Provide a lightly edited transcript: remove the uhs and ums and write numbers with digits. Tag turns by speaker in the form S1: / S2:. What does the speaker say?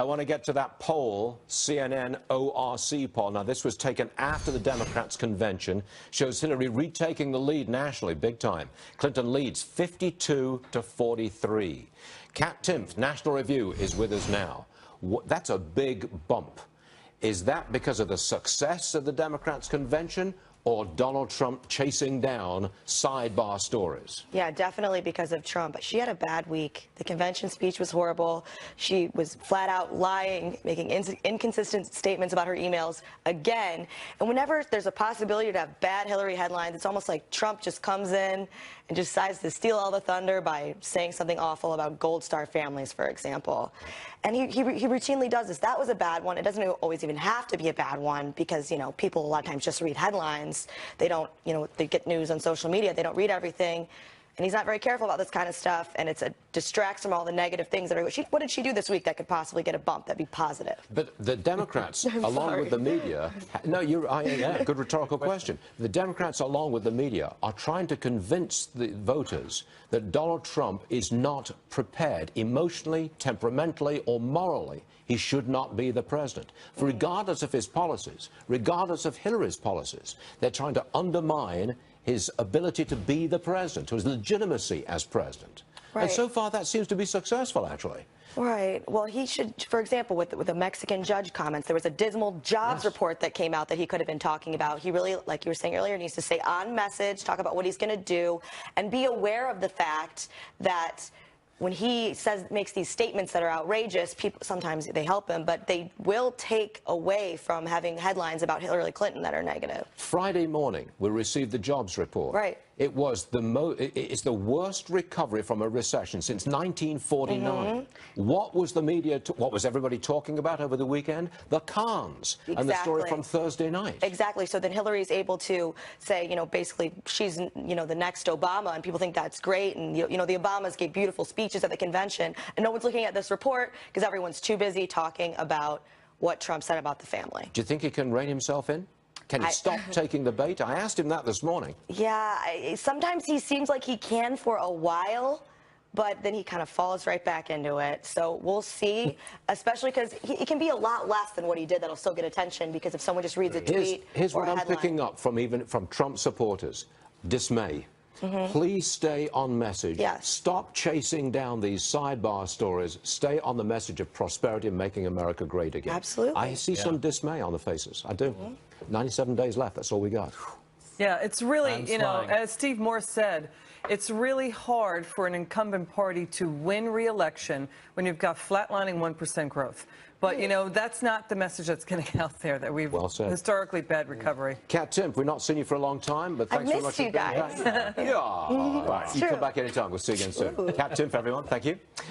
S1: I want to get to that poll, CNN ORC poll. Now, this was taken after the Democrats' convention. Shows Hillary retaking the lead nationally, big time. Clinton leads 52 to 43. Kat Timpf, National Review, is with us now. That's a big bump. Is that because of the success of the Democrats' convention, or Donald Trump chasing down sidebar stories?
S2: Yeah, definitely because of Trump. She had a bad week. The convention speech was horrible. She was flat out lying, making inconsistent statements about her emails again. And whenever there's a possibility to have bad Hillary headlines, it's almost like Trump just comes in and just decides to steal all the thunder by saying something awful about Gold Star families, for example. And he routinely does this. That was a bad one. It doesn't always even have to be a bad one because, you know, people a lot of times just read headlines. They don't, you know, they get news on social media. They don't read everything. And he's not very careful about this kind of stuff, and it distracts from all the negative things that are. What did she do this week that could possibly get a bump that'd be positive?
S1: But the Democrats, along with the media, good rhetorical question. The Democrats, along with the media, are trying to convince the voters that Donald Trump is not prepared emotionally, temperamentally, or morally. He should not be the president. For regardless of his policies, regardless of Hillary's policies, they're trying to undermine his ability to be the president, his legitimacy as president. Right. And so far, that seems to be successful, actually.
S2: Right. Well, he should, for example, with the Mexican judge comments, there was a dismal jobs report that came out that he could have been talking about. He really, like you were saying earlier, needs to stay on message, talk about what he's going to do, and be aware of the fact that when he makes these statements that are outrageous, people sometimes they help him, but they will take away from having headlines about Hillary Clinton that are negative.
S1: Friday morning, we received the jobs report.
S2: Right.
S1: It was it's the worst recovery from a recession since 1949. What was the media, what was everybody talking about over the weekend? The cons.
S2: Exactly.
S1: And the story from Thursday night.
S2: Exactly. So then Hillary's able to say, you know, basically she's, you know, the next Obama, and people think that's great. And, you know, the Obamas gave beautiful speeches at the convention, and no one's looking at this report because everyone's too busy talking about what Trump said about the family.
S1: Do you think he can rein himself in? Can he stop taking the bait? I asked him that this morning.
S2: Yeah, sometimes he seems like he can for a while, but then he kind of falls right back into it. So we'll see, especially because he can be a lot less than what he did that'll still get attention, because if someone just reads a tweet
S1: here's
S2: or
S1: what
S2: a
S1: I'm
S2: headline.
S1: picking up from Trump supporters. Dismay. Please stay on message.
S2: Yes.
S1: Stop chasing down these sidebar stories. Stay on the message of prosperity and making America great again.
S2: Absolutely.
S1: I see some dismay on the faces. I do. 97 days left. That's all we got.
S3: Yeah, it's really, you know, as Steve Morse said, it's really hard for an incumbent party to win re-election when you've got flatlining 1% growth. But, you know, that's not the message that's getting out there, that we've historically bad recovery.
S1: Kat Timpf, we've not seen you for a long time, but thanks very much for being back. Yeah. Right. You come back anytime. We'll see you again soon. Kat Timpf, everyone. Thank you.